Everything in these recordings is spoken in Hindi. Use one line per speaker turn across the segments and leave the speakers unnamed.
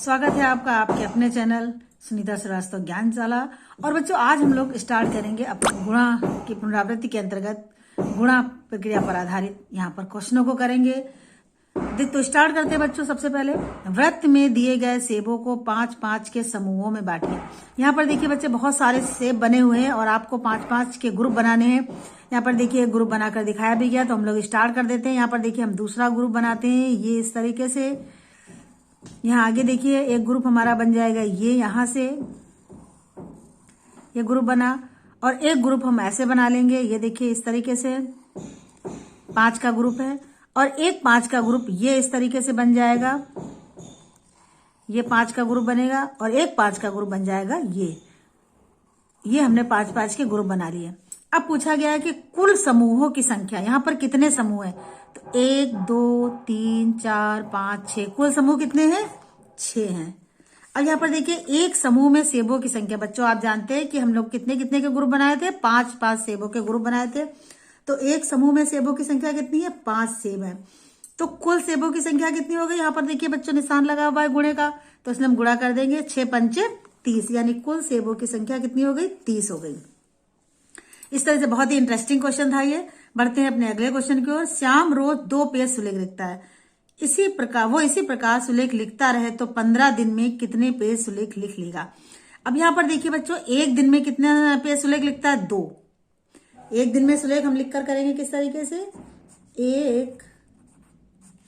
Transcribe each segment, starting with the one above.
स्वागत है आपका आपके अपने चैनल सुनीता श्रीवास्तव ज्ञानशाला। और बच्चों, आज हम लोग स्टार्ट करेंगे अपने गुणा की पुनरावृत्ति के अंतर्गत गुणा प्रक्रिया पर आधारित यहाँ पर क्वेश्चनों को करेंगे। तो स्टार्ट करते हैं बच्चों। सबसे पहले वृत्त में दिए गए सेबों को 5-5 के समूहों में बांटिए। यहाँ पर देखिए बच्चे, बहुत सारे सेब बने हुए हैं और आपको 5-5 के ग्रुप बनाने हैं। यहाँ पर देखिए ग्रुप बनाकर दिखाया भी गया, तो हम लोग स्टार्ट कर देते हैं। यहाँ पर देखिए हम दूसरा ग्रुप बनाते हैं, ये इस तरीके से। यहाँ आगे देखिए एक ग्रुप हमारा बन जाएगा, ये यहाँ से ये ग्रुप बना, और एक ग्रुप हम ऐसे बना लेंगे, ये देखिए इस तरीके से 5 का ग्रुप है। और एक 5 का ग्रुप ये इस तरीके से बन जाएगा, ये 5 का ग्रुप बनेगा, और एक 5 का ग्रुप बन जाएगा ये हमने 5-5 के ग्रुप बना लिए। अब पूछा गया है कि कुल समूहों की संख्या, यहाँ पर कितने समूह हैं? तो 1 2 3 4 5 6, कुल समूह कितने हैं? 6 हैं। अब यहाँ पर देखिए एक समूह में सेबों की संख्या, बच्चों आप जानते हैं कि हम लोग कितने कितने के ग्रुप बनाए थे? 5-5 सेबों के ग्रुप बनाए थे। तो एक समूह में सेबों की संख्या कितनी है? 5 सेब है। तो कुल सेबों की संख्या कितनी हो गई? यहाँ पर देखिए बच्चों निशान लगा हुआ है गुणे का, तो इसलिए हम गुणा कर देंगे। 6×5 = 30, यानी कुल सेबों की संख्या कितनी हो गई? 30 हो गई। इस तरह से बहुत ही इंटरेस्टिंग क्वेश्चन था ये। बढ़ते हैं अपने अगले क्वेश्चन की ओर। श्याम रोज 2 पेज सुलेख लिखता है। इसी प्रकार सुलेख लिखता रहे तो 15 दिन में कितने पेज सुलेख लिख लेगा? अब यहाँ पर देखिए बच्चों, एक दिन में कितने पेज सुलेख लिखता है? 2। एक दिन में सुलेख हम लिखकर करेंगे किस तरीके से? एक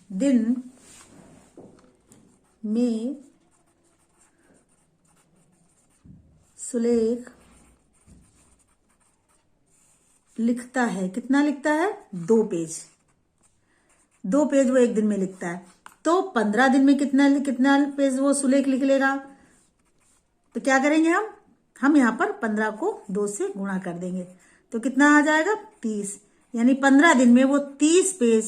दिन में सुलेख लिखता है, कितना लिखता है? 2 पेज। 2 पेज वो एक दिन में लिखता है, तो 15 दिन में कितना पेज वो सुलेख लिख लेगा? तो क्या करेंगे हम यहाँ पर 15 को 2 से गुणा कर देंगे, तो कितना आ जाएगा? 30। यानी 15 दिन में वो 30 पेज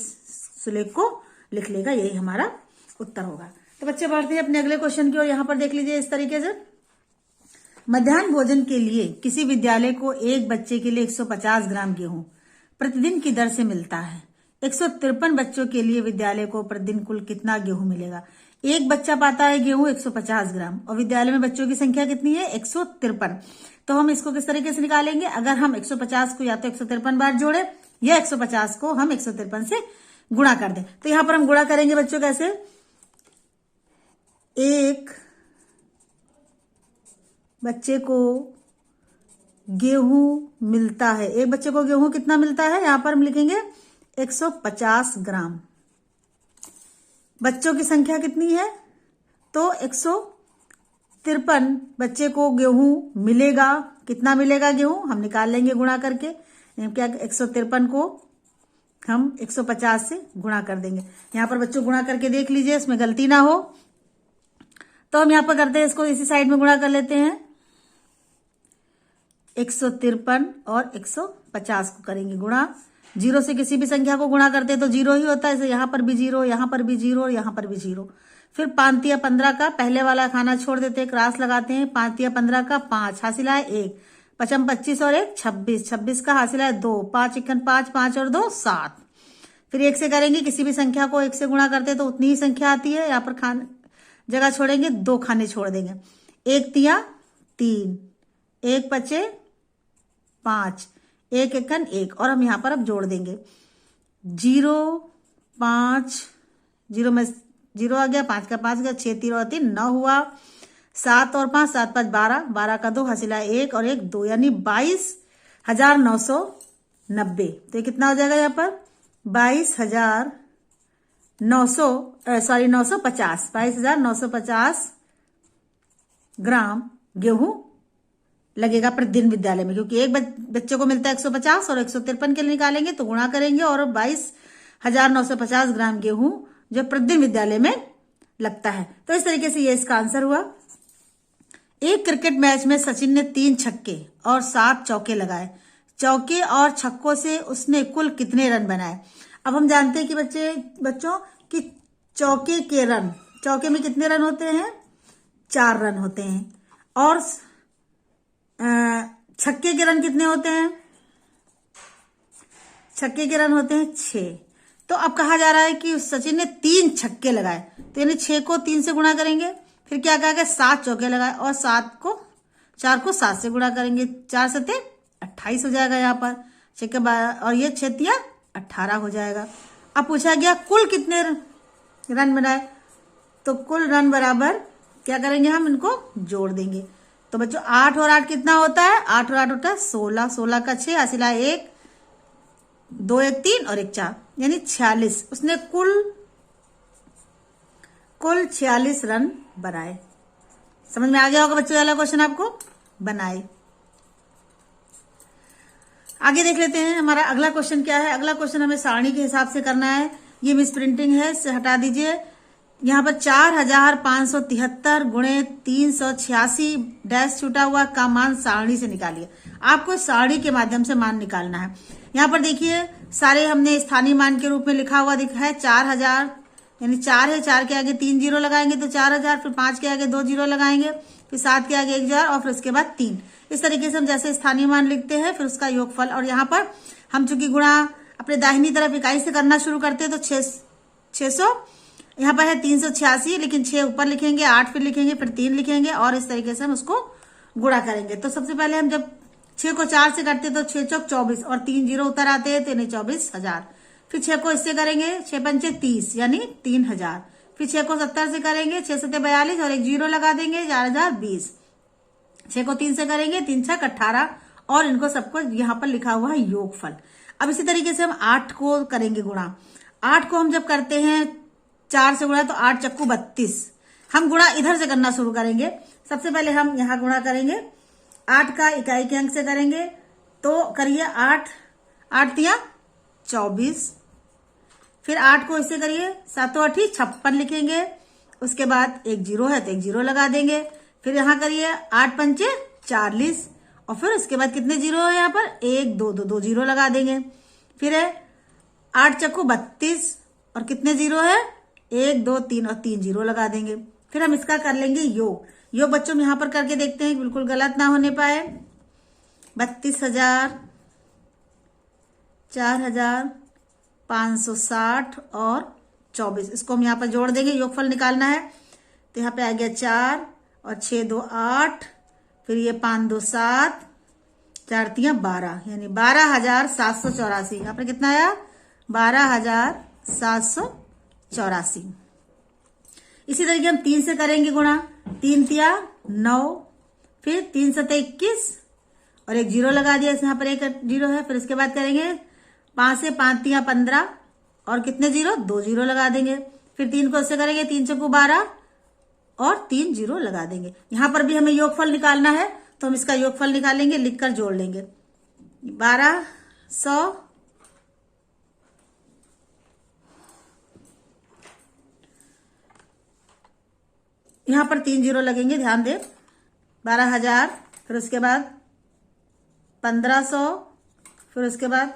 सुलेख को लिख लेगा। यही हमारा उत्तर होगा। तो बच्चे बढ़ते हैं अपने अगले क्वेश्चन की ओर। यहाँ पर देख लीजिए इस तरीके से। मध्याह्न भोजन के लिए किसी विद्यालय को एक बच्चे के लिए 150 ग्राम गेहूं प्रतिदिन की दर से मिलता है। 153 बच्चों के लिए विद्यालय को प्रतिदिन कुल कितना गेहूं मिलेगा? एक बच्चा पाता है गेहूं 150 ग्राम और विद्यालय में बच्चों की संख्या कितनी है? 153। तो हम इसको किस तरीके से निकालेंगे? अगर हम 150 को या तो 153 बार जोड़े या 150 को हम 153 से गुणा कर दें। तो यहां पर हम गुणा करेंगे बच्चों कैसे? एक बच्चे को गेहूं मिलता है, एक बच्चे को गेहूं कितना मिलता है? यहां पर हम लिखेंगे 150 ग्राम। बच्चों की संख्या कितनी है? तो 153 बच्चे को गेहूं मिलेगा। कितना मिलेगा गेहूं? हम निकाल लेंगे गुणा करके। क्या 153 को हम 150 से गुणा कर देंगे। यहां पर बच्चों गुणा करके देख लीजिए, इसमें गलती ना हो। तो हम यहां पर करते हैं, इसको इसी साइड में गुणा कर लेते हैं। 153 और 150 को करेंगे गुणा। 0 से किसी भी संख्या को गुणा करते हैं तो 0 ही होता है, इसे यहां पर भी 0, यहां पर भी 0 और यहां पर भी 0। फिर 5 × 15 का पहले वाला खाना छोड़ देते हैं, क्रॉस लगाते हैं। 5 × 15 का 5 हासिल है 1, 5 × 25 और 1 26, 26 का हासिल है 2, 5 × 5 5 और 2 7। फिर 1 से करेंगे, किसी भी संख्या को 1 से गुणा करते हैं तो उतनी ही संख्या आती है। यहाँ पर जगह छोड़ेंगे, 2 खाने छोड़ देंगे। 1 × 3, 1 × 5, 1 × 1 और हम यहाँ पर अब जोड़ देंगे। 0 5, 0 में 0 आ गया, 5 का 5 गया, 6 3 और 3 9 हुआ। 7 और 5 7 5 12, 12 का 2 हासिल है 1 और 1 2, यानी 22,990। तो ये कितना हो जाएगा? यहाँ पर 22,950 ग्राम गेहूं लगेगा प्रतिदिन विद्यालय में, क्योंकि एक बच्चे को मिलता है 150 और 153 के लिए निकालेंगे तो गुणा करेंगे, और 22,950 ग्राम गेहूं जो प्रतिदिन विद्यालय में लगता है। तो इस तरीके से ये इसका आंसर हुआ। एक क्रिकेट मैच में सचिन ने 3 छक्के और 7 चौके लगाए। चौके और छक्कों से उसने कुल कितने रन बनाए? अब हम जानते हैं कि बच्चों कि चौके में कितने रन होते हैं? 4 रन होते हैं, और छक्के के रन कितने होते हैं? छक्के के रन होते हैं 6। तो अब कहा जा रहा है कि सचिन ने 3 छक्के लगाए, तो यानी 6 को 3 से गुणा करेंगे, फिर क्या कहेगा 7 चौके लगाए और 4 को 7 से गुणा करेंगे, 4 सते 28 हो जाएगा यहाँ पर। ठीक है, और ये 6 18 हो जाएगा। अब पूछा गया कुल कितने रन बनाए, तो कुल रन बराबर क्या करेंगे, हम इनको जोड़ देंगे। तो बच्चों 8 और 8 कितना होता है, 8 और 8 होता है 16, 16 का 6 हासिल 1, 2 1 3 और 1 4 यानी 46। उसने कुल 46 रन बनाए। समझ में आ गया होगा बच्चों, वाला क्वेश्चन आपको बनाए। आगे देख लेते हैं हमारा अगला क्वेश्चन क्या है। अगला क्वेश्चन हमें सारणी के हिसाब से करना है। ये मिस प्रिंटिंग है, इसे हटा दीजिए। यहाँ पर 4573 गुणे 386 डैश छूटा हुआ का मान सारणी से निकालिए। आपको सारणी के माध्यम से मान निकालना है। यहाँ पर देखिए सारे हमने स्थानीय मान के रूप में लिखा हुआ दिखा है। 4000 यानी 4 है, 4 के आगे 3 जीरो लगाएंगे तो 4000, फिर 5 के आगे 2 जीरो लगाएंगे, फिर 7 के आगे 1000 और फिर उसके बाद 3। इस तरीके से हम जैसे स्थानीय मान लिखते हैं फिर उसका योगफल। और यहाँ पर हम चूंकि गुणा अपने दाहिनी तरफ इकाई से करना शुरू करते हैं तो 600 यहाँ पर है 386, लेकिन 6 ऊपर लिखेंगे, 8 फिर लिखेंगे, फिर 3 लिखेंगे और इस तरीके से हम उसको गुणा करेंगे। तो सबसे पहले हम जब 6 को 4 से करते तो 6 चौक 24 और 3 जीरो उतर आते हैं तो यानी 24,000। फिर 6 को इससे करेंगे 6 पंचे 30 यानी 3000। फिर 6 को 70 से करेंगे 6 सत्ते 42 और 1 जीरो लगा देंगे 4020। 6 को 3 से करेंगे 3 छक 18 और इनको सबको यहाँ पर लिखा हुआ है योगफल। अब इसी तरीके से हम 8 को करेंगे गुणा। 8 को हम जब करते हैं 4 से गुणा तो 8 चक्कू 32। हम गुणा इधर से करना शुरू करेंगे। सबसे पहले हम यहाँ गुणा करेंगे 8 का इकाई के अंक से करेंगे तो करिए 8 8 तिया 24। फिर 8 को इससे करिए 7 8 56 लिखेंगे। उसके बाद 1 जीरो है तो 1 जीरो लगा देंगे। फिर यहाँ करिए 8 पंचे 40 और फिर उसके बाद कितने जीरो है यहाँ पर 1 2 2 2 जीरो लगा देंगे। फिर है 8 चक्कू 32 और कितने जीरो है 1 2 3 और 3 जीरो लगा देंगे। फिर हम इसका कर लेंगे योग। योग बच्चों यहाँ पर करके देखते हैं बिल्कुल गलत ना होने पाए। 32,000 4,560 और 24 इसको हम यहाँ पर जोड़ देंगे, योगफल निकालना है। तो यहाँ पे आ गया 4 और 6 2 8, फिर ये 5 2 7, 4 3 12 यानी 12,784। यहाँ पर कितना आया 12,784। इसी तरीके हम 3 से करेंगे गुणा। 3 तिया 9, फिर 3 सते 21 और 1 जीरो लगा दिया, यहाँ पर 1 जीरो है। फिर इसके बाद करेंगे 5 से 5 तिया 15 और कितने जीरो 2 जीरो लगा देंगे। फिर 3 को इससे करेंगे 3 चक्कू 12 और 3 जीरो लगा देंगे। यहां पर भी हमें योगफल निकालना है तो हम इसका योगफल निकालेंगे, लिखकर जोड़ लेंगे। 1200 यहां पर 3 जीरो लगेंगे, ध्यान दें। 12,000 फिर उसके बाद 1500 फिर उसके बाद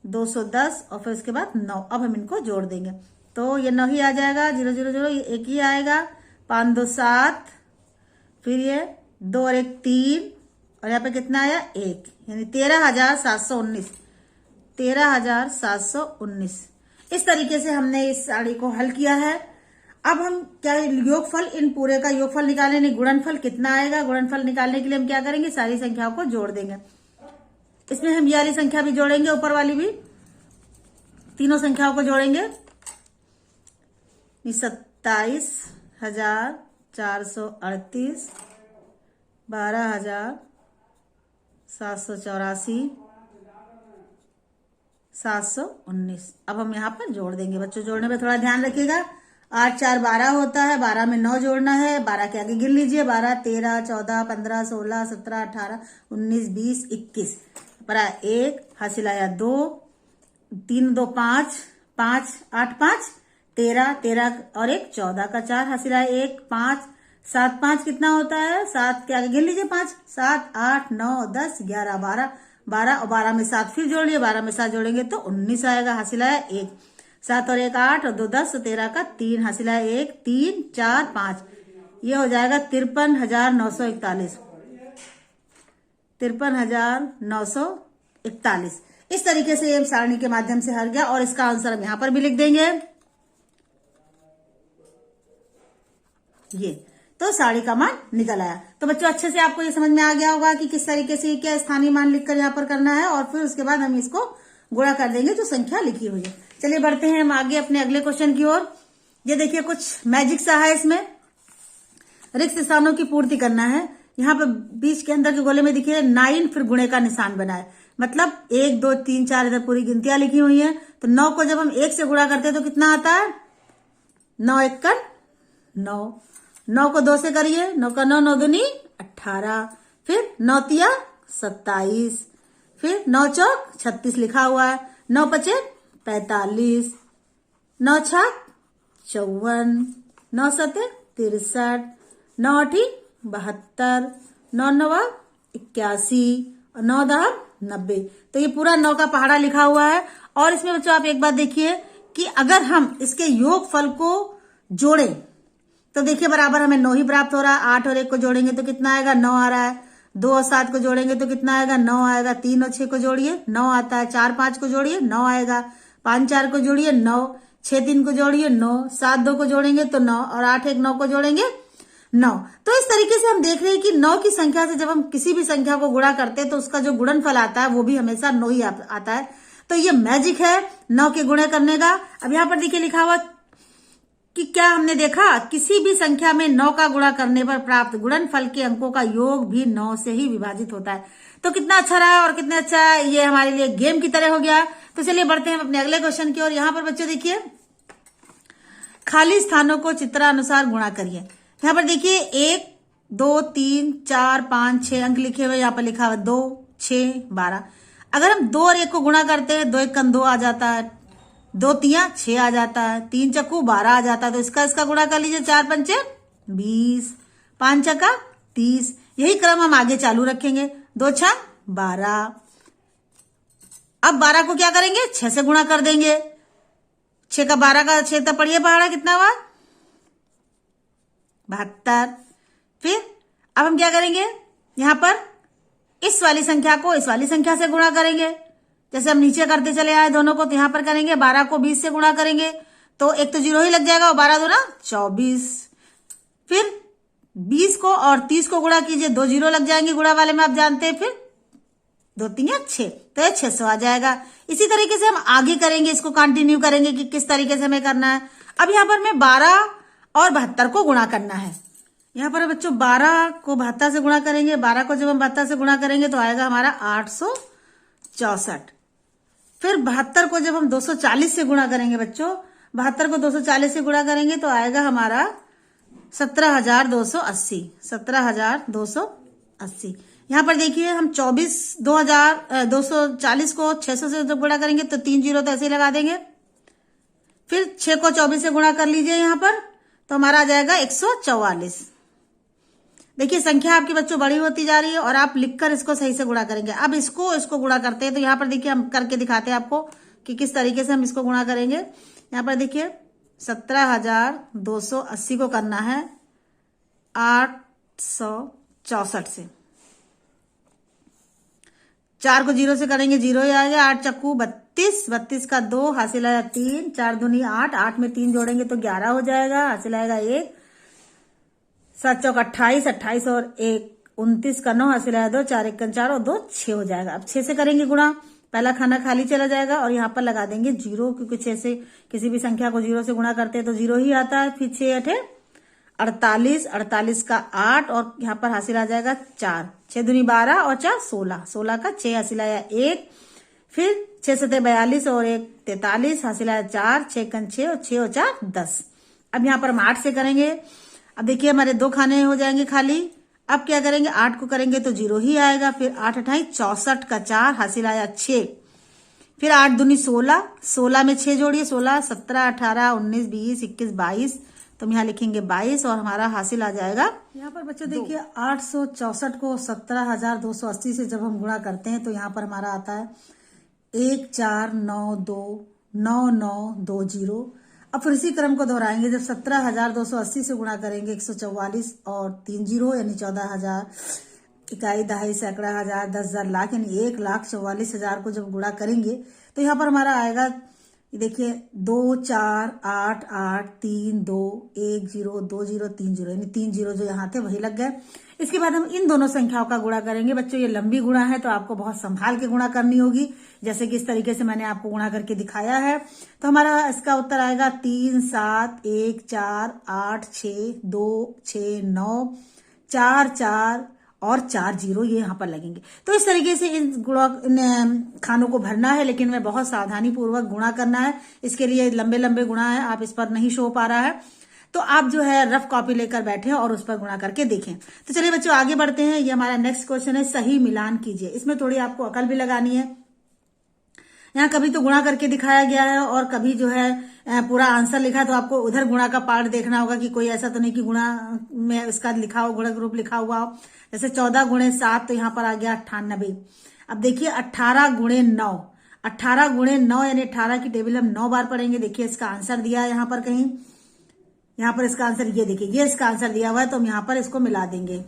210 और फिर उसके बाद 9। अब हम इनको जोड़ देंगे तो ये 9 ही आ जाएगा, 0 0 0 ये 1 ही आएगा। 5 2 7, फिर ये 2 और 1 3 और यहाँ पे कितना आया 1 यानी 13,719। 13,719 इस तरीके से हमने इस साड़ी को हल किया है। अब हम क्या योगफल, इन पूरे का योगफल निकालने नहीं, गुणनफल कितना आएगा। गुणनफल निकालने के लिए हम क्या करेंगे, सारी संख्याओं को जोड़ देंगे। इसमें हम ये वाली संख्या भी जोड़ेंगे, ऊपर वाली भी, तीनों संख्याओं को जोड़ेंगे। 27,438, 12,784, 719। अब हम यहाँ पर जोड़ देंगे। बच्चों जोड़ने में थोड़ा ध्यान रखिएगा। 8 4 12 होता है, 12 में 9 जोड़ना है। 12 के आगे गिन लीजिए, 12 13 14 15 16 17 18 19 20 21 पर 1 हासिल आया 2, 3 2 5 5 8 5 13 13 और 1 14 का 4 हासिल आया 1 5 7 5 कितना होता है 7 के आगे गिन लीजिए 5 7 8 9 10 11 12 12 और 12 में 7 फिर जोड़ लिए, 12 में 7 जोड़ेंगे तो 19 आएगा। हासिल आया 1 7 और 1 8 और 2 10 13 का 3 हासिल आया 1 3 4 5 ये हो जाएगा 53,941। 53,941 इस तरीके से ये सारणी के माध्यम से हल गया और इसका आंसर हम यहां पर भी लिख देंगे। तो 60 का मान निकल आया। तो बच्चों अच्छे से आपको ये समझ में आ गया होगा कि किस तरीके से क्या स्थानीय मान लिखकर यहाँ पर करना है, और फिर उसके बाद हम इसको गुणा कर देंगे जो संख्या लिखी हुई है। चलिए बढ़ते हैं हम आगे अपने अगले क्वेश्चन की ओर। ये देखिए कुछ मैजिक सा है, इसमें रिक्त स्थानों की पूर्ति करना है। यहाँ पे बीच के अंदर के गोले में देखिए 9 फिर गुणे का निशान बना है, मतलब 1 2 3 4 इधर पूरी गिनतियां लिखी हुई है। तो 9 को जब हम 1 से गुणा करते हैं तो कितना आता है, 9 1 का 9, 9 को 2 से करिए, 9 का 9, 9 दूनी 18, फिर 9 तिया 27, फिर 9 चौक 36 लिखा हुआ है, 9 पचे 45, 9 छाक 54, 9 सते 63, 9 अठी 72, 9 नवा 81 और 9 दहा 90। तो ये पूरा 9 का पहाड़ा लिखा हुआ है। और इसमें बच्चों आप एक बात देखिए कि अगर हम इसके योगफल को जोड़ें तो देखिए बराबर हमें 9 ही प्राप्त हो रहा है। 8 और 1 को जोड़ेंगे तो कितना आएगा, 9 आ रहा है। 2 और 7 को जोड़ेंगे तो कितना आएगा, 9 आएगा। 3 और 6 को जोड़िए 9 आता है। 4 5 को जोड़िए 9 आएगा। 5 4 को जोड़िए 9, 6 3 को जोड़िए 9, 7 2 को जोड़ेंगे तो 9, और 8 1 9 को जोड़ेंगे 9। तो इस तरीके से हम देख रहे हैं कि 9 की संख्या से जब हम किसी भी संख्या को गुणा करते हैं तो उसका जो गुणनफल आता है वो भी हमेशा 9 ही आता है। तो ये मैजिक है 9 के गुणे करने का। अब यहाँ पर देखिए लिखा हुआ कि क्या हमने देखा, किसी भी संख्या में 9 का गुणा करने पर प्राप्त गुणनफल के अंकों का योग भी 9 से ही विभाजित होता है। तो कितना अच्छा रहा और कितना अच्छा ये हमारे लिए गेम की तरह हो गया। तो चलिए बढ़ते हैं अपने अगले क्वेश्चन की ओर। यहाँ पर बच्चों देखिए खाली स्थानों को चित्रानुसार गुणा करिए। यहाँ पर देखिए 1 2 3 4 5 6 अंक लिखे हुए, यहाँ पर लिखा हुआ 2 6 12। अगर हम 2 और 1 को गुणा करते हैं, 2 1 का 2 आ जाता है, 2 तिया 6 आ जाता है, 3 चक्कू 12 आ जाता है। तो इसका गुणा कर लीजिए, 4 पंचे 20, 5 चक्का 30। यही क्रम हम आगे चालू रखेंगे, 2 छा 12। अब 12 को क्या करेंगे, 6 से गुणा कर देंगे। 6 का 12 का 6 तक पढ़िए पहाड़ा कितना हुआ, 72। फिर अब हम क्या करेंगे, यहां पर इस वाली संख्या को इस वाली संख्या से गुणा करेंगे। जैसे हम नीचे करते चले आए दोनों को, तो यहां पर करेंगे 12 को 20 से गुणा करेंगे तो एक तो 0 ही लग जाएगा, और 12 दूना 24। फिर 20 को और 30 को गुणा कीजिए, 2 0 लग जाएंगे गुणा वाले में, आप जानते हैं। फिर 2 3 6, तो ये 600 आ जाएगा। इसी तरीके से हम आगे करेंगे, इसको कंटिन्यू करेंगे कि किस तरीके से हमें करना है। अब यहाँ पर मैं 12 और 72 को गुणा करना है। यहाँ पर बच्चों 12 को 72 से गुणा करेंगे। 12 को जब हम 72 से गुणा करेंगे तो आएगा हमारा 864। फिर 72 को जब हम 240 से गुणा करेंगे बच्चों, 72 को 240 से गुणा करेंगे तो आएगा हमारा 17,280। 17,280। यहाँ पर देखिए हम 240 को 600 से जब गुणा करेंगे तो 3 0 तो ऐसे ही लगा देंगे। फिर 6 को 24 से गुणा कर लीजिए यहाँ पर, तो हमारा आ जाएगा 144। देखिए संख्या आपकी बच्चों बड़ी होती जा रही है और आप लिखकर इसको सही से गुणा करेंगे। अब इसको गुणा करते हैं, तो यहाँ पर देखिए हम करके दिखाते हैं आपको कि किस तरीके से हम इसको गुणा करेंगे। यहाँ पर देखिए 17,280 को करना है 864 से। 4 को 0 से करेंगे, 0 ही आएगा। 8 चक्कू 32, 32 का 2 हासिल आया 3, 4 दूनी 8, 8 में 3 जोड़ेंगे तो 11 हो जाएगा, हासिल आएगा 1। 7 चौक 28, 28 और 1 29 का 9 हासिल आया 2, 4 1 4 और 2 6 हो जाएगा। अब 6 से करेंगे गुणा, पहला खाना खाली चला जाएगा और यहाँ पर लगा देंगे 0, क्योंकि 6 से किसी भी संख्या को 0 से गुणा करते हैं तो 0 ही आता है। फिर 6 8 48, 48 का 8 और यहाँ पर हासिल आ जाएगा 4, 6 दूनी 12 और 4 16, 16 का 6 हासिल आया 1। फिर 6 7 42 और 1 43, हासिल आया 4, 6 कन 6 और 6 और 4 10। अब यहाँ पर हम 8 से करेंगे। अब देखिए हमारे 2 खाने हो जाएंगे खाली। अब क्या करेंगे, 8 को करेंगे तो 0 ही आएगा। फिर 8 28 64 का 4 हासिल आया 6। फिर 8 दूनी 16, 16 में 6 जोड़िए, 16 17 18 19 20 21 22, तो हम यहाँ लिखेंगे 22 और हमारा हासिल आ जाएगा। यहाँ पर बच्चों देखिए 864 को 17,280 से जब हम गुणा करते हैं तो यहाँ पर हमारा आता है 14929990। अब फिर इसी क्रम को दोहराएंगे। जब 17,280 से गुणा करेंगे 144 और 3 0 यानी 14,000, इकाई दहाई सैकड़ा हजार 10,000 लाख यानी 1,44,000 को जब गुणा करेंगे तो यहाँ पर हमारा आएगा ये देखिए 2 4 8 8 3 2 1 0 2 0 3 0, यानी 3 0 जो यहाँ थे वही लग गए। इसके बाद हम इन दोनों संख्याओं का गुणा करेंगे। बच्चों ये लंबी गुणा है तो आपको बहुत संभाल के गुणा करनी होगी, जैसे कि इस तरीके से मैंने आपको गुणा करके दिखाया है। तो हमारा इसका उत्तर आएगा 3 7 1 4 8 6 2 6 9 4 4 और 4 0 ये यहाँ पर लगेंगे। तो इस तरीके से इन खानों को भरना है, लेकिन मैं बहुत सावधानी पूर्वक गुणा करना है। इसके लिए लंबे लंबे गुणा है, आप इस पर नहीं शो पा रहा है, तो आप जो है रफ कॉपी लेकर बैठे और उस पर गुणा करके देखें। तो चलिए बच्चों आगे बढ़ते हैं। ये हमारा नेक्स्ट क्वेश्चन है, सही मिलान कीजिए। इसमें थोड़ी आपको अकल भी लगानी है। यहाँ कभी तो गुणा करके दिखाया गया है और कभी जो है पूरा आंसर लिखा है, तो आपको उधर गुणा का पार्ट देखना होगा कि कोई ऐसा तो नहीं कि गुणा में इसका लिखा हो, गुणक रूप लिखा हुआ हो। जैसे 14 गुणे 7 तो यहाँ पर आ गया 98। अब देखिए 18 गुणे 9, 18 गुणे 9 यानी 18 की टेबल हम 9 बार पढ़ेंगे। देखिए इसका आंसर दिया है यहाँ पर कहीं, यहाँ पर इसका आंसर ये देखिए, ये इसका आंसर दिया हुआ है, तो हम यहाँ पर इसको मिला देंगे।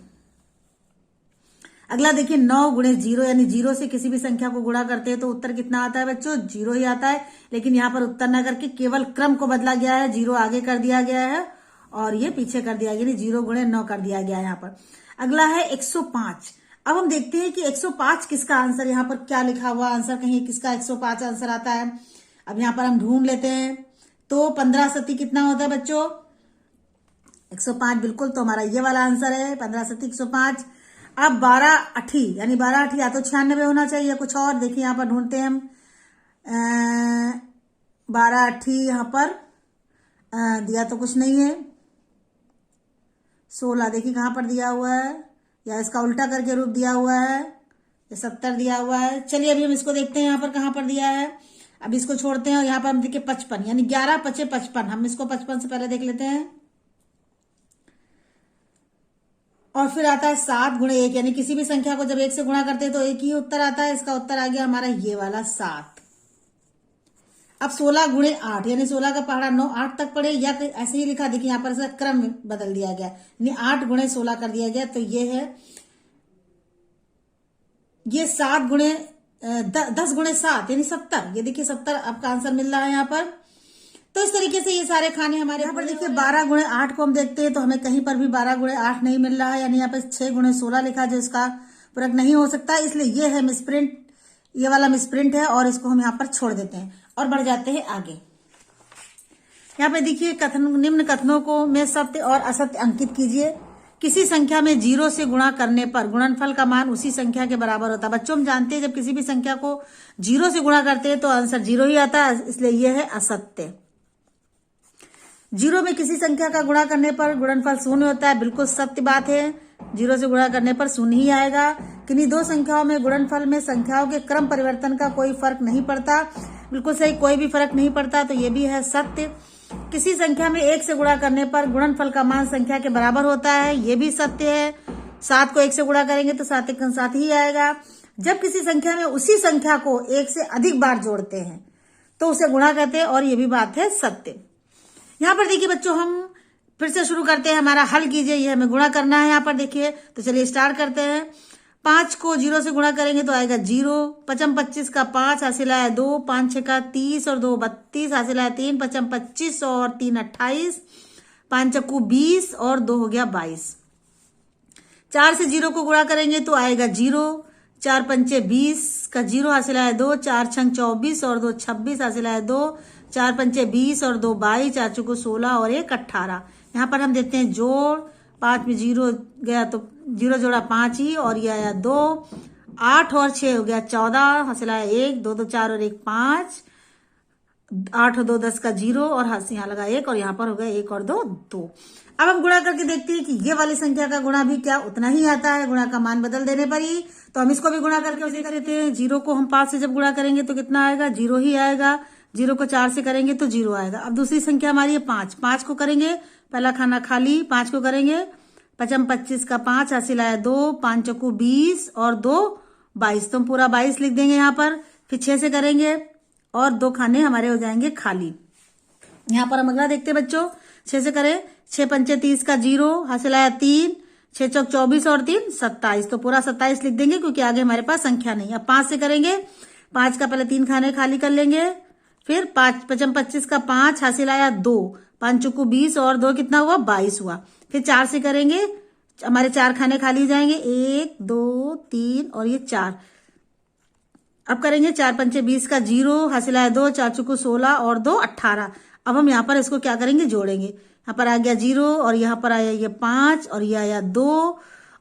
अगला देखिए 9 गुणे 0, यानी 0 से किसी भी संख्या को गुणा करते हैं तो उत्तर कितना आता है बच्चों, 0 ही आता है। लेकिन यहाँ पर उत्तर ना करके केवल क्रम को बदला गया है, 0 आगे कर दिया गया है और ये पीछे कर दिया गया, यानी 0 गुणे 9 कर दिया गया है यहाँ पर। अगला है 105। अब हम देखते हैं कि 105 किसका आंसर, यहाँ पर क्या लिखा हुआ आंसर, कहीं किसका 105 आंसर आता है। अब यहाँ पर हम ढूंढ लेते हैं। तो 15 सती कितना होता है बच्चों, 105 बिल्कुल, तो हमारा ये वाला आंसर है 15 सती 105। अब 12 अठी, यानी 12 अठी या तो 96 होना चाहिए, कुछ और देखिए यहाँ पर ढूंढते हैं हम। 12 अठी यहाँ पर दिया तो कुछ नहीं है। 16 देखिए कहाँ पर दिया हुआ है, या इसका उल्टा करके रूप दिया हुआ है, ये 70 दिया हुआ है। चलिए अभी हम इसको देखते हैं यहाँ पर कहाँ पर दिया है। अब इसको छोड़ते हैं और यहाँ पर हम देखिए 55, यानी 11 5 55। हम इसको 55 से पहले देख लेते हैं। और फिर आता है 7 गुणे 1, यानी किसी भी संख्या को जब 1 से गुणा करते हैं तो एक ही उत्तर आता है। इसका उत्तर आ गया हमारा ये वाला 7। अब 16 गुणे 8, यानी 16 का पहाड़ा 9 8 तक पढ़े, या ऐसे ही लिखा, देखिए यहाँ पर इसका क्रम बदल दिया गया, यानी 8 गुणे 16 कर दिया गया। तो ये है, ये 7 गुणे 10 गुणे 7 यानी 70। ये देखिए 70 आपका आंसर मिल रहा है यहाँ पर। तो इस तरीके से ये सारे खाने हमारे यहाँ पर देखिए 12 गुणे 8 को हम देखते हैं तो हमें कहीं पर भी 12 गुणे 8 नहीं मिल रहा है, यानी यहाँ पर 6 गुणे 16 लिखा है, जो इसका पूरक नहीं हो सकता। इसलिए ये है मिसप्रिंट, ये वाला मिसप्रिंट है और इसको हम यहाँ पर छोड़ देते हैं और बढ़ जाते हैं आगे। यहाँ पे देखिए कथन, निम्न कथनों को में सत्य और असत्य अंकित कीजिए। किसी संख्या में 0 से गुणा करने पर गुणनफल का मान उसी संख्या के बराबर होता है। बच्चों हम जानते हैं जब किसी भी संख्या को 0 से गुणा करते हैं तो आंसर 0 ही आता है, इसलिए यह है असत्य। 0 में किसी संख्या का गुणा करने पर गुणनफल 0 होता है, बिल्कुल सत्य बात है। 0 से गुणा करने पर 0 ही आएगा। किन्हीं दो संख्याओं में गुणनफल में संख्याओं के क्रम परिवर्तन का कोई फर्क नहीं पड़ता, बिल्कुल सही, कोई भी फर्क नहीं पड़ता, तो ये भी है सत्य। किसी संख्या में 1 से गुणा करने पर गुणनफल का मान संख्या के बराबर होता है, ये भी सत्य है। 7 को 1 से गुणा करेंगे तो 7 1 7 ही आएगा। जब किसी संख्या में उसी संख्या को 1 से अधिक बार जोड़ते हैं तो उसे गुणा कहते हैं, और ये भी बात है सत्य। यहाँ पर देखिए बच्चों हम फिर से शुरू करते हैं, हमारा हल कीजिए, ये हमें गुणा करना है यहाँ पर देखिए। तो चलिए स्टार्ट करते हैं। 5 को 0 से गुणा करेंगे तो आएगा 0। 5 25 का 5 हासिल आया 2, 5 6 का 30 और 2 32 हासिल आया 3, 5 25 और 3 28, 5 चक्कू 20 और 2 हो गया 22। 4 से 0 को गुणा करेंगे तो आएगा 0। 4 पंचे 20 का 0 हासिल आया 2, 4 छंग 24 और 2 26 हासिल आया 2, 4 पंचे 20 और 2 22, 4 चक्कू 16 और 1 18। यहाँ पर हम देते हैं जोड़, 5 में 0 गया तो 0 जोड़ा 5 ही, और ये आया 2, 8 और 6 हो गया 14, हासिल आया 1, 2 2 4 और 1 5, 8 और 2 10 का 0 और हाथ यहाँ लगा 1, और यहाँ पर हो गया 1 और 2 2। अब हम गुणा करके देखते हैं कि ये वाली संख्या का गुणा भी क्या उतना ही आता है, गुणा का मान बदल देने पर ही। तो हम इसको भी गुणा करके उसे कर देते हैं। 0 को हम 5 से जब गुणा करेंगे तो कितना आएगा, 0 ही आएगा। 0 को 4 से करेंगे तो 0 आएगा। अब दूसरी संख्या हमारी है 5। 5 को करेंगे, पहला खाना खाली, 5 को करेंगे, 5 25 का 5 हासिल आया 2, 5 चक्कू 20 और 2 22, तो हम पूरा 22 लिख देंगे यहाँ पर। फिर 6 से करेंगे और 2 खाने हमारे हो जाएंगे खाली। यहाँ पर हम अगला देखते हैं बच्चों। 6 से करें, 6 पंचे 30 का 0 हासिल आया 3, 6 चौक 24 और 3 27, तो पूरा 27 लिख देंगे क्योंकि आगे हमारे पास संख्या नहीं है। अब 5 से करेंगे, 5 का पहले 3 खाने खाली कर लेंगे, फिर 5 पचम 25 का 5 हासिल आया 2, 5 चुकू 20 और 2 कितना हुआ 22 हुआ। फिर 4 से करेंगे, हमारे 4 खाने खाली जाएंगे, 1 2 3 और ये 4। अब करेंगे 4 पंचे 20 का 0 हासिल आया 2, 4 चुकू 16 और 2 18। अब हम यहाँ पर इसको क्या करेंगे, जोड़ेंगे। यहाँ पर आ गया 0 और यहाँ पर आया ये 5 और ये आया 2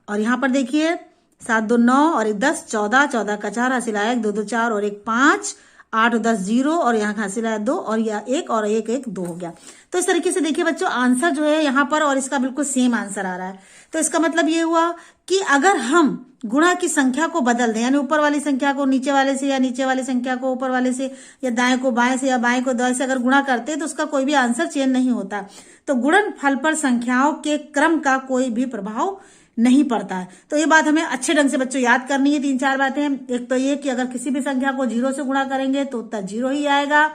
और यहाँ पर देखिए 7 2 9 और 1 10 14, 14 का 4 हासिल आया 1 2 2 4 और 1 5, 8 10 0 और यहाँ हासिल आया 2 और यह 1 और 1 1 2 हो गया। तो इस तरीके से देखिए बच्चों आंसर जो है यहाँ पर और इसका बिल्कुल सेम आंसर आ रहा है। तो इसका मतलब ये हुआ कि अगर हम गुणा की संख्या को बदल दें, यानी ऊपर वाली संख्या को नीचे वाले से या नीचे वाली संख्या को ऊपर वाले से या दाएं को बाएं से या बाएं को दाएं से अगर गुणा करते हैं तो उसका कोई भी आंसर चेंज नहीं होता। तो गुणनफल पर संख्याओं के क्रम का कोई भी प्रभाव नहीं पड़ता है। तो ये बात हमें अच्छे ढंग से बच्चों याद करनी है। 3-4 बातें। एक तो ये कि अगर किसी भी संख्या को 0 से गुणा करेंगे तो उत्तर 0 ही आएगा।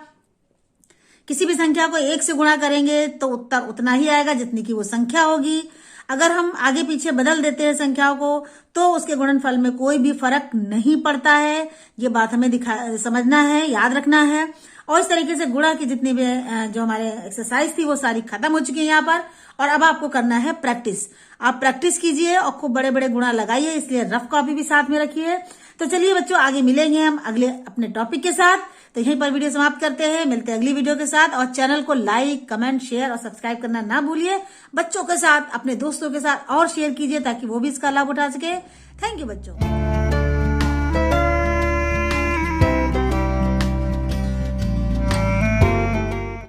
किसी भी संख्या को 1 से गुणा करेंगे तो उत्तर उतना ही आएगा जितनी की वो संख्या होगी। अगर हम आगे पीछे बदल देते हैं संख्याओं को तो उसके गुणनफल में कोई भी फर्क नहीं पड़ता है। ये बात हमें समझना है, याद रखना है। और इस तरीके से गुणा की जितनी भी जो हमारे एक्सरसाइज थी वो सारी खत्म हो चुकी है यहाँ पर। और अब आपको करना है प्रैक्टिस। आप प्रैक्टिस कीजिए और खूब बड़े बड़े गुणा लगाइए, इसलिए रफ कॉपी भी साथ में रखिए। तो चलिए बच्चों आगे मिलेंगे हम अगले अपने टॉपिक के साथ। तो यहीं पर वीडियो समाप्त करते हैं, मिलते हैं अगली वीडियो के साथ। और चैनल को लाइक कमेंट शेयर और सब्सक्राइब करना ना भूलिए। बच्चों के साथ अपने दोस्तों के साथ और शेयर कीजिए ताकि वो भी इसका लाभ उठा सके। थैंक यू बच्चों।